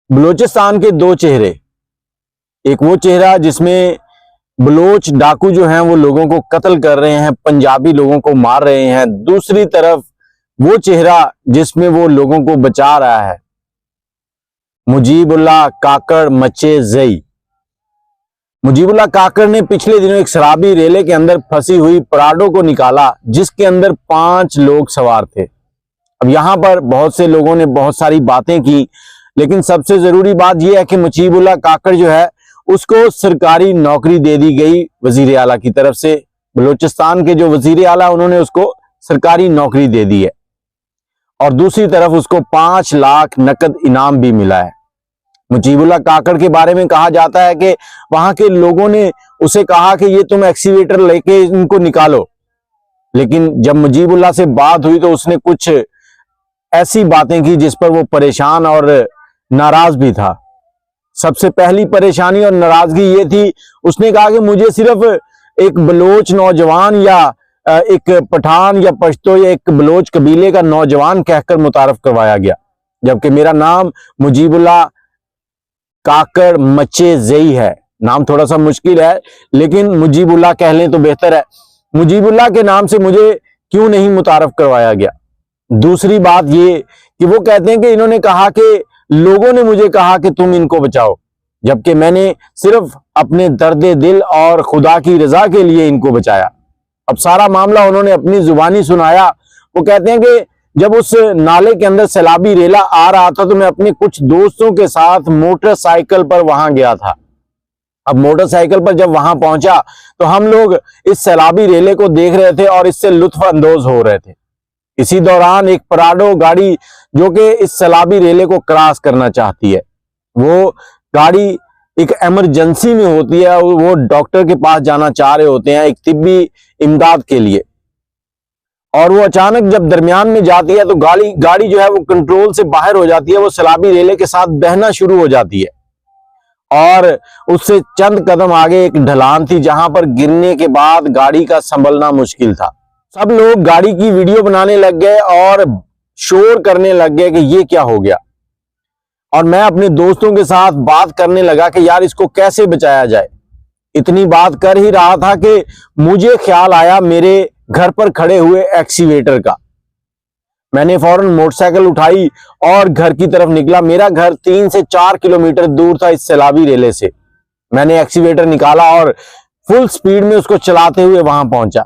बलूचिस्तान के दो चेहरे, एक वो चेहरा जिसमें बलोच डाकू जो हैं वो लोगों को कत्ल कर रहे हैं, पंजाबी लोगों को मार रहे हैं। दूसरी तरफ वो चेहरा जिसमें वो लोगों को बचा रहा है, मुजीबुल्लाह काकड़ मचे जई। मुजीबुल्लाह काकड़ ने पिछले दिनों एक शराबी रेले के अंदर फंसी हुई पराडो को निकाला, जिसके अंदर 5 लोग सवार थे। अब यहां पर बहुत से लोगों ने बहुत सारी बातें की, लेकिन सबसे जरूरी बात यह है कि मुजीबुल्लाह काकड़ जो है उसको सरकारी नौकरी दे दी गई वजीर आला की तरफ से। बलूचिस्तान के जो वजीर आला उन्होंने उसको सरकारी नौकरी दे दी है और दूसरी तरफ उसको 5 लाख नकद इनाम भी मिला है। मुजीबुल्लाह काकड़ के बारे में कहा जाता है कि वहां के लोगों ने उसे कहा कि ये तुम एक्सीवेटर लेके इनको निकालो, लेकिन जब मुजीबुल्लाह से बात हुई तो उसने कुछ ऐसी बातें की जिस पर वो परेशान और नाराज भी था। सबसे पहली परेशानी और नाराजगी ये थी, उसने कहा कि मुझे सिर्फ एक बलोच नौजवान या एक पठान या पश्तो या एक बलोच कबीले का नौजवान कहकर मुतारफ करवाया गया, जबकि मेरा नाम मुजीबुल्लाह काकड़ मचे जई है। नाम थोड़ा सा मुश्किल है, लेकिन मुजीबुल्लाह कह लें तो बेहतर है। मुजीबुल्लाह के नाम से मुझे क्यों नहीं मुतारफ करवाया गया? दूसरी बात ये कि वो कहते हैं कि इन्होंने कहा कि लोगों ने मुझे कहा कि तुम इनको बचाओ, जबकि मैंने सिर्फ अपने दर्द दिल और खुदा की रजा के लिए इनको बचाया। अब सारा मामला उन्होंने अपनी जुबानी सुनाया। वो कहते हैं कि जब उस नाले के अंदर सैलाबी रेला आ रहा था तो मैं अपने कुछ दोस्तों के साथ मोटरसाइकिल पर वहां गया था। अब मोटरसाइकिल पर जब वहां पहुंचा तो हम लोग इस सैलाबी रेले को देख रहे थे और इससे लुत्फ अंदोज हो रहे थे। इसी दौरान एक पराडो गाड़ी जो कि इस सैलाबी रेले को क्रॉस करना चाहती है, वो गाड़ी एक इमरजेंसी में होती है, वो डॉक्टर के पास जाना चाह रहे होते हैं एक तिब्बी इमदाद के लिए, और वो अचानक जब दरमियान में जाती है तो गाड़ी जो है वो कंट्रोल से बाहर हो जाती है। वो सैलाबी रेले के साथ बहना शुरू हो जाती है और उससे चंद कदम आगे एक ढलान थी जहां पर गिरने के बाद गाड़ी का संभलना मुश्किल था। सब लोग गाड़ी की वीडियो बनाने लग गए और शोर करने लग गए कि ये क्या हो गया, और मैं अपने दोस्तों के साथ बात करने लगा कि यार इसको कैसे बचाया जाए। इतनी बात कर ही रहा था कि मुझे ख्याल आया मेरे घर पर खड़े हुए एक्सीवेटर का। मैंने फौरन मोटरसाइकिल उठाई और घर की तरफ निकला। मेरा घर 3 से 4 किलोमीटर दूर था इस सैलाबी रेले से। मैंने एक्सीवेटर निकाला और फुल स्पीड में उसको चलाते हुए वहां पहुंचा।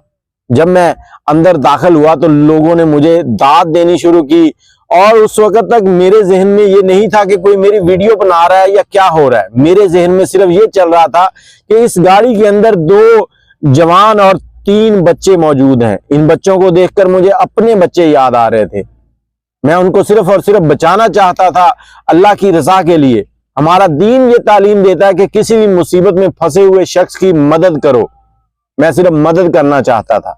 जब मैं अंदर दाखिल हुआ तो लोगों ने मुझे दाद देनी शुरू की, और उस वक्त तक मेरे जहन में ये नहीं था कि कोई मेरी वीडियो बना रहा है या क्या हो रहा है। मेरे जहन में सिर्फ ये चल रहा था कि इस गाड़ी के अंदर 2 जवान और 3 बच्चे मौजूद हैं। इन बच्चों को देखकर मुझे अपने बच्चे याद आ रहे थे। मैं उनको सिर्फ और सिर्फ बचाना चाहता था अल्लाह की रजा के लिए। हमारा दीन ये तालीम देता है कि किसी भी मुसीबत में फंसे हुए शख्स की मदद करो। मैं सिर्फ मदद करना चाहता था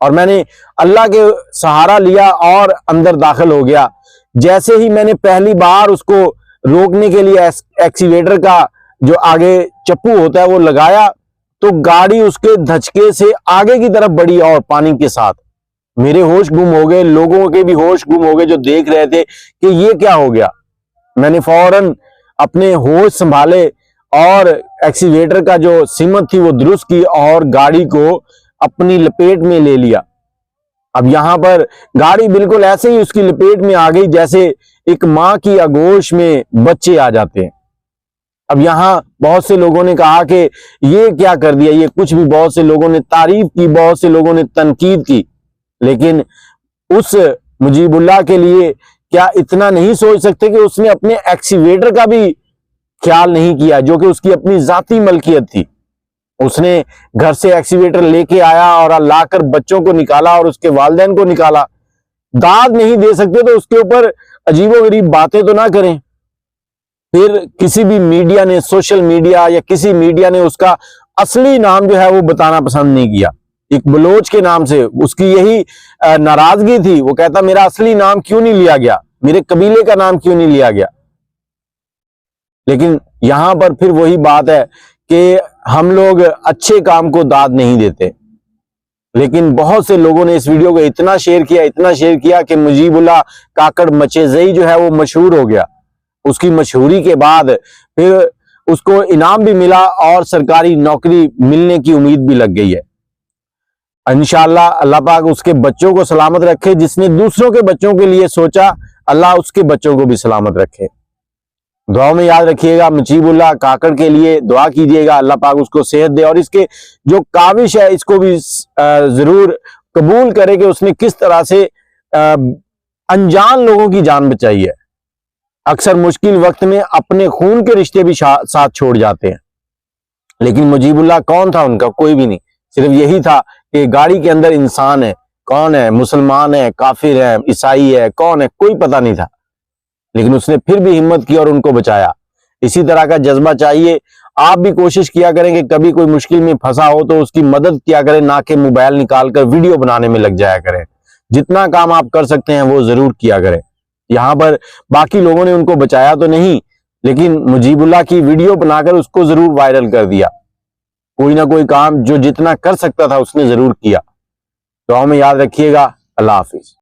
और मैंने अल्लाह के सहारा लिया और अंदर दाखिल हो गया। जैसे ही मैंने पहली बार उसको रोकने के लिए एक्सीवेटर का जो आगे चप्पू होता है वो लगाया तो गाड़ी उसके धचके से आगे की तरफ बढ़ी और पानी के साथ। मेरे होश गुम हो गए, लोगों के भी होश गुम हो गए जो देख रहे थे कि ये क्या हो गया। मैंने फौरन अपने होश संभाले और एक्सीवेटर का जो सिमत थी वो दुरुस्त की और गाड़ी को अपनी लपेट में ले लिया। अब यहां पर गाड़ी बिल्कुल ऐसे ही उसकी लपेट में आ गई जैसे एक मां की आगोश में बच्चे आ जाते हैं। अब यहां बहुत से लोगों ने कहा कि ये क्या कर दिया, ये कुछ भी। बहुत से लोगों ने तारीफ की, बहुत से लोगों ने तनकीद की, लेकिन उस मुजीबुल्लाह के लिए क्या इतना नहीं सोच सकते कि उसने अपने एक्सीवेटर का भी ख्याल नहीं किया जो कि उसकी अपनी जाती मलकियत थी। उसने घर से एक्सीवेटर लेके आया और लाकर बच्चों को निकाला और उसके वालिदैन को निकाला। दाद नहीं दे सकते तो उसके ऊपर अजीबोगरीब बातें तो ना करें। फिर किसी भी मीडिया ने, सोशल मीडिया या किसी मीडिया ने उसका असली नाम जो है वो बताना पसंद नहीं किया। एक बलोच के नाम से उसकी यही नाराजगी थी। वो कहता मेरा असली नाम क्यों नहीं लिया गया, मेरे कबीले का नाम क्यों नहीं लिया गया। लेकिन यहां पर फिर वही बात है कि हम लोग अच्छे काम को दाद नहीं देते। लेकिन बहुत से लोगों ने इस वीडियो को इतना शेयर किया कि मुजीबुल्लाह काकड़ मचे जई जो है वो मशहूर हो गया। उसकी मशहूरी के बाद फिर उसको इनाम भी मिला और सरकारी नौकरी मिलने की उम्मीद भी लग गई है। इंशाअल्लाह अल्लाह पाक उसके बच्चों को सलामत रखे। जिसने दूसरों के बच्चों के लिए सोचा, अल्लाह उसके बच्चों को भी सलामत रखे। दुआओं में याद रखिएगा। मुजीबुल्लाह काकड़ के लिए दुआ कीजिएगा, अल्लाह पाक उसको सेहत दे और इसके जो काविश है इसको भी जरूर कबूल करे कि उसने किस तरह से अनजान लोगों की जान बचाई है। अक्सर मुश्किल वक्त में अपने खून के रिश्ते भी साथ छोड़ जाते हैं, लेकिन मुजीबुल्लाह कौन था उनका? कोई भी नहीं। सिर्फ यही था कि गाड़ी के अंदर इंसान है, कौन है, मुसलमान है, काफिर है, ईसाई है, कौन है, कोई पता नहीं था, लेकिन उसने फिर भी हिम्मत की और उनको बचाया। इसी तरह का जज्बा चाहिए। आप भी कोशिश किया करें कि कभी कोई मुश्किल में फंसा हो तो उसकी मदद किया करें, ना कि मोबाइल निकालकर वीडियो बनाने में लग जाया करें। जितना काम आप कर सकते हैं वो जरूर किया करें। यहां पर बाकी लोगों ने उनको बचाया तो नहीं, लेकिन मुजीबुल्लाह की वीडियो बनाकर उसको जरूर वायरल कर दिया। कोई ना कोई काम जो जितना कर सकता था उसने जरूर किया। दुआ में याद रखिएगा। अल्लाह हाफिज।